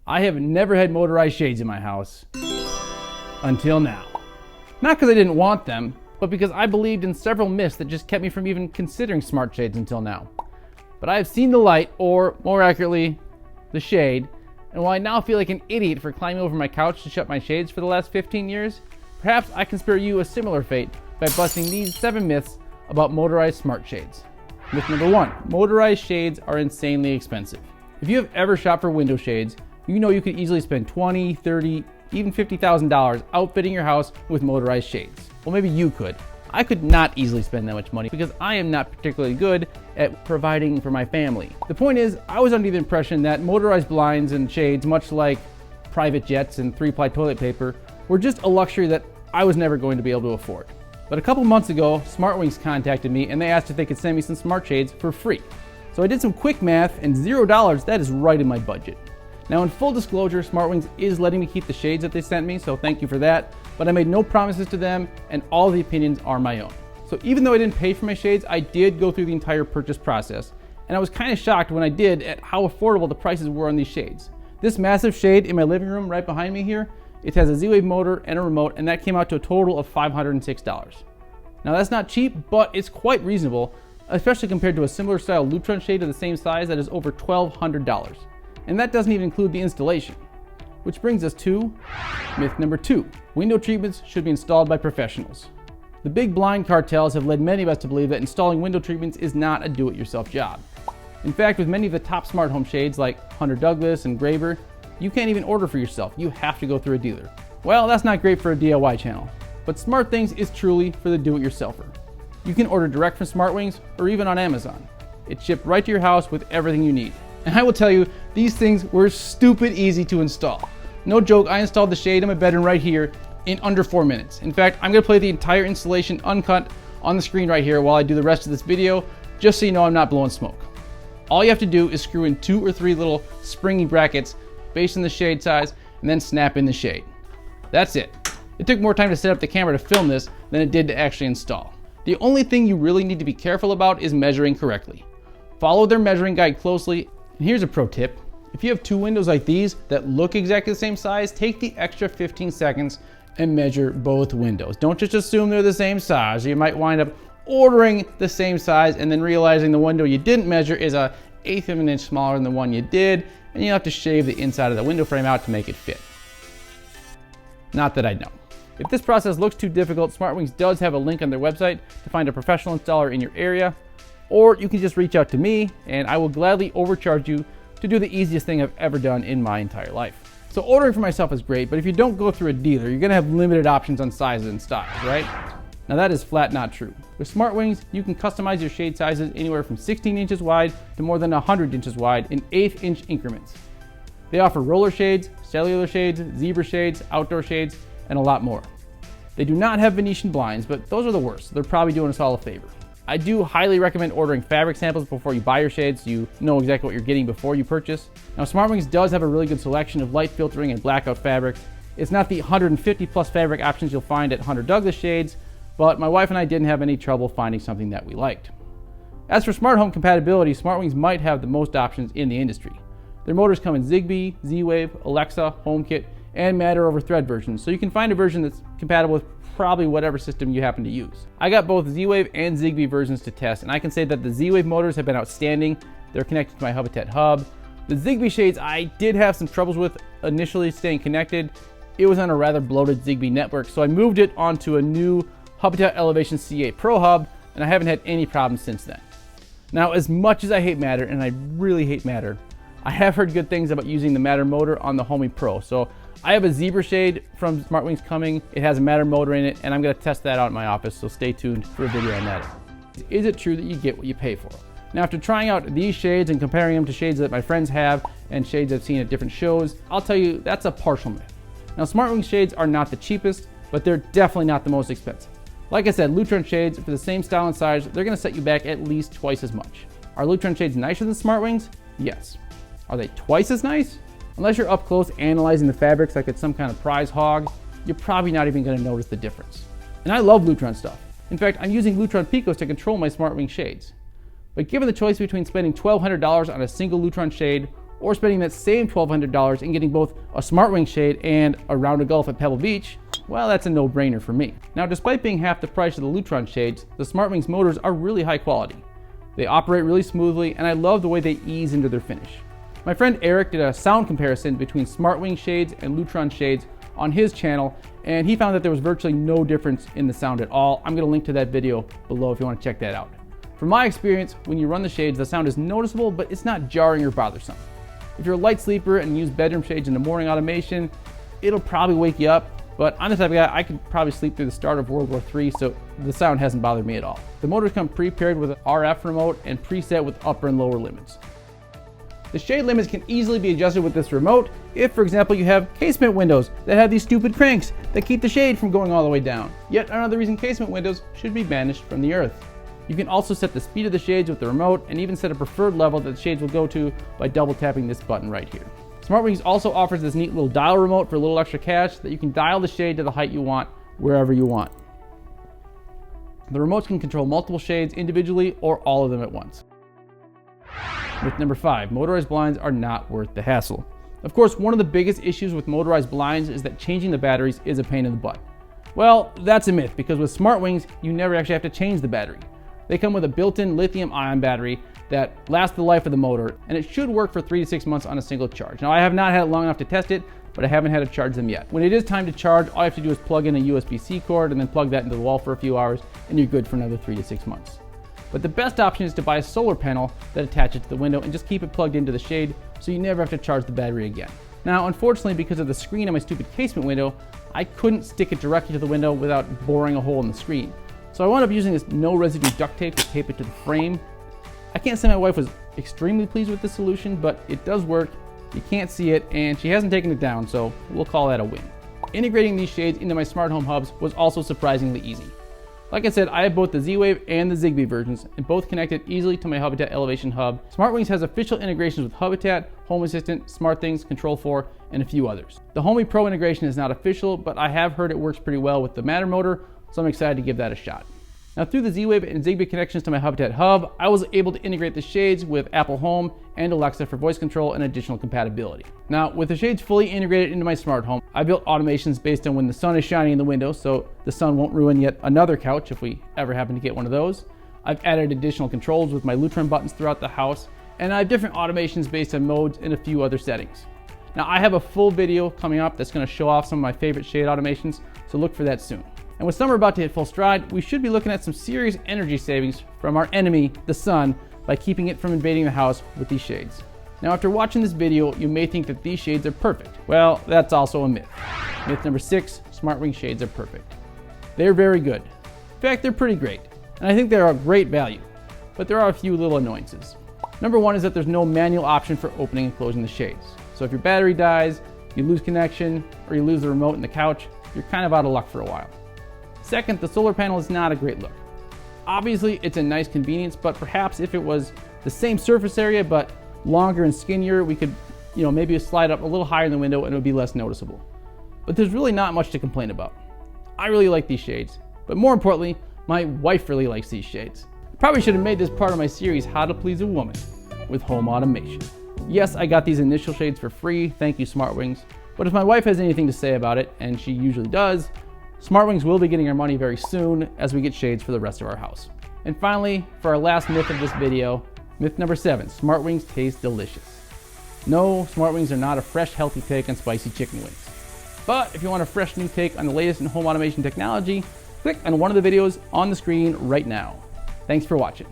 I have never had motorized shades in my house until now. Not because I didn't want them, but because I believed in several myths that just kept me from even considering smart shades until now. But I have seen the light, or more accurately, the shade, and while I now feel like an idiot for climbing over my couch to shut my shades for the last 15 years, perhaps I can spare you a similar fate by busting these 7 myths about motorized smart shades. Myth number 1, motorized shades are insanely expensive. If you have ever shopped for window shades, you know you could easily spend $20, $30, even $50,000 outfitting your house with motorized shades. Well, maybe you could. I could not easily spend that much money because I am not particularly good at providing for my family. The point is, I was under the impression that motorized blinds and shades, much like private jets and 3-ply toilet paper, were just a luxury that I was never going to be able to afford. But a couple months ago, SmartWings contacted me and they asked if they could send me some smart shades for free. So I did some quick math, and $0, that is right in my budget. Now, in full disclosure, SmartWings is letting me keep the shades that they sent me, so thank you for that. But I made no promises to them, and all the opinions are my own. So even though I didn't pay for my shades, I did go through the entire purchase process. And I was kind of shocked when I did at how affordable the prices were on these shades. This massive shade in my living room right behind me here, it has a Z-Wave motor and a remote, and that came out to a total of $506. Now that's not cheap, but it's quite reasonable, especially compared to a similar style lutron shade of the same size that is over $1,200. And that doesn't even include the installation. Which brings us to myth number 2. Window treatments should be installed by professionals. The big blind cartels have led many of us to believe that installing window treatments is not a do-it-yourself job. In fact, with many of the top smart home shades like Hunter Douglas and Graver, you can't even order for yourself. You have to go through a dealer. Well, that's not great for a DIY channel, but SmartThings is truly for the do-it-yourselfer. You can order direct from SmartWings or even on Amazon. It's shipped right to your house with everything you need. And I will tell you, these things were stupid easy to install. No joke, I installed the shade in my bedroom right here in under 4 minutes. In fact, I'm gonna play the entire installation uncut on the screen right here while I do the rest of this video, just so you know I'm not blowing smoke. All you have to do is screw in 2 or 3 little springy brackets based on the shade size, and then snap in the shade. That's it. It took more time to set up the camera to film this than it did to actually install. The only thing you really need to be careful about is measuring correctly. Follow their measuring guide closely. And here's a pro tip. If you have 2 windows like these that look exactly the same size, take the extra 15 seconds and measure both windows. Don't just assume they're the same size. You might wind up ordering the same size and then realizing the window you didn't measure is 1/8 of an inch smaller than the one you did, and you have to shave the inside of the window frame out to make it fit. Not that I know. If this process looks too difficult, SmartWings does have a link on their website to find a professional installer in your area, or you can just reach out to me and I will gladly overcharge you to do the easiest thing I've ever done in my entire life. So ordering for myself is great, but if you don't go through a dealer, you're gonna have limited options on sizes and styles, right? Now that is flat not true. With SmartWings, you can customize your shade sizes anywhere from 16 inches wide to more than 100 inches wide in 1/8 inch increments. They offer roller shades, cellular shades, zebra shades, outdoor shades, and a lot more. They do not have Venetian blinds, but those are the worst. They're probably doing us all a favor. I do highly recommend ordering fabric samples before you buy your shades so you know exactly what you're getting before you purchase. Now, SmartWings does have a really good selection of light filtering and blackout fabrics. It's not the 150 plus fabric options you'll find at Hunter Douglas shades, but my wife and I didn't have any trouble finding something that we liked. As for smart home compatibility, SmartWings might have the most options in the industry. Their motors come in Zigbee, Z-Wave, Alexa, HomeKit, and Matter over Thread versions, so you can find a version that's compatible with probably whatever system you happen to use. I got both Z-Wave and Zigbee versions to test, and I can say that the Z-Wave motors have been outstanding. They're connected to my Hubitat hub. The Zigbee shades I did have some troubles with initially staying connected. It was on a rather bloated Zigbee network, so I moved it onto a new Hubitat Elevation C8 Pro hub, and I haven't had any problems since then. Now, as much as I hate Matter, and I really hate Matter, I have heard good things about using the Matter motor on the Homey Pro. So I have a zebra shade from SmartWings coming. It has a Matter motor in it, and I'm gonna test that out in my office, so stay tuned for a video on that. Is it true that you get what you pay for? Now, after trying out these shades and comparing them to shades that my friends have and shades I've seen at different shows, I'll tell you that's a partial myth. Now, SmartWings shades are not the cheapest, but they're definitely not the most expensive. Like I said, lutron shades for the same style and size, they're gonna set you back at least twice as much. Are lutron shades nicer than SmartWings? Yes. Are they twice as nice? Unless you're up close analyzing the fabrics like it's some kind of prize hog, you're probably not even gonna notice the difference. And I love lutron stuff. In fact, I'm using lutron picos to control my SmartWings shades. But given the choice between spending $1,200 on a single lutron shade or spending that same $1,200 and getting both a SmartWings shade and a round of golf at Pebble Beach, well, that's a no-brainer for me. Now, despite being half the price of the Lutron shades, the SmartWings motors are really high quality. They operate really smoothly, and I love the way they ease into their finish. My friend Eric did a sound comparison between SmartWings shades and Lutron shades on his channel, and he found that there was virtually no difference in the sound at all. I'm going to link to that video below if you want to check that out. From my experience, when you run the shades, the sound is noticeable, but it's not jarring or bothersome. If you're a light sleeper and use bedroom shades in the morning automation, it'll probably wake you up. But I'm the type of guy, I could probably sleep through the start of World War III, so the sound hasn't bothered me at all. The motors come pre-paired with an RF remote and preset with upper and lower limits. The shade limits can easily be adjusted with this remote if, for example, you have casement windows that have these stupid cranks that keep the shade from going all the way down. Yet another reason casement windows should be banished from the earth. You can also set the speed of the shades with the remote and even set a preferred level that the shades will go to by double tapping this button right here. SmartWings also offers this neat little dial remote for a little extra cash that you can dial the shade to the height you want, wherever you want. The remotes can control multiple shades individually or all of them at once. Myth number 5, motorized blinds are not worth the hassle. Of course, one of the biggest issues with motorized blinds is that changing the batteries is a pain in the butt. Well, that's a myth, because with SmartWings, you never actually have to change the battery. They come with a built-in lithium-ion battery that lasts the life of the motor, and it should work for 3 to 6 months on a single charge. Now, I have not had it long enough to test it, but I haven't had to charge them yet. When it is time to charge, all you have to do is plug in a USB-C cord and then plug that into the wall for a few hours, and you're good for another 3 to 6 months. But the best option is to buy a solar panel that attaches to the window and just keep it plugged into the shade so you never have to charge the battery again. Now, unfortunately, because of the screen on my stupid casement window, I couldn't stick it directly to the window without boring a hole in the screen. So I wound up using this no residue duct tape to tape it to the frame. I can't say my wife was extremely pleased with this solution, but it does work. You can't see it, and she hasn't taken it down, so we'll call that a win. Integrating these shades into my smart home hubs was also surprisingly easy. Like I said, I have both the Z-Wave and the Zigbee versions, and both connected easily to my Hubitat Elevation hub. SmartWings has official integrations with Hubitat, Home Assistant, SmartThings, Control4, and a few others. The Homey Pro integration is not official, but I have heard it works pretty well with the Matter motor, so I'm excited to give that a shot. Now, through the Z-Wave and Zigbee connections to my Hubitat hub, I was able to integrate the shades with Apple Home and Alexa for voice control and additional compatibility. Now, with the shades fully integrated into my smart home, I built automations based on when the sun is shining in the window, so the sun won't ruin yet another couch if we ever happen to get one of those. I've added additional controls with my Lutron buttons throughout the house, and I have different automations based on modes and a few other settings. Now, I have a full video coming up that's going to show off some of my favorite shade automations, so look for that soon. And with summer about to hit full stride, we should be looking at some serious energy savings from our enemy, the sun, by keeping it from invading the house with these shades. Now, after watching this video, you may think that these shades are perfect. Well, that's also a myth. Myth number 6, SmartWings shades are perfect. They're very good. In fact, they're pretty great. And I think they're a great value. But there are a few little annoyances. Number 1 is that there's no manual option for opening and closing the shades. So if your battery dies, you lose connection, or you lose the remote in the couch, you're kind of out of luck for a while. Second, the solar panel is not a great look. Obviously, it's a nice convenience, but perhaps if it was the same surface area but longer and skinnier, we could, maybe slide up a little higher in the window and it would be less noticeable. But there's really not much to complain about. I really like these shades, but more importantly, my wife really likes these shades. I probably should have made this part of my series, How to Please a Woman with Home Automation. Yes, I got these initial shades for free, thank you SmartWings, but if my wife has anything to say about it, and she usually does, SmartWings will be getting our money very soon as we get shades for the rest of our house. And finally, for our last myth of this video, myth number 7, SmartWings taste delicious. No, SmartWings are not a fresh, healthy take on spicy chicken wings. But if you want a fresh new take on the latest in home automation technology, click on one of the videos on the screen right now. Thanks for watching.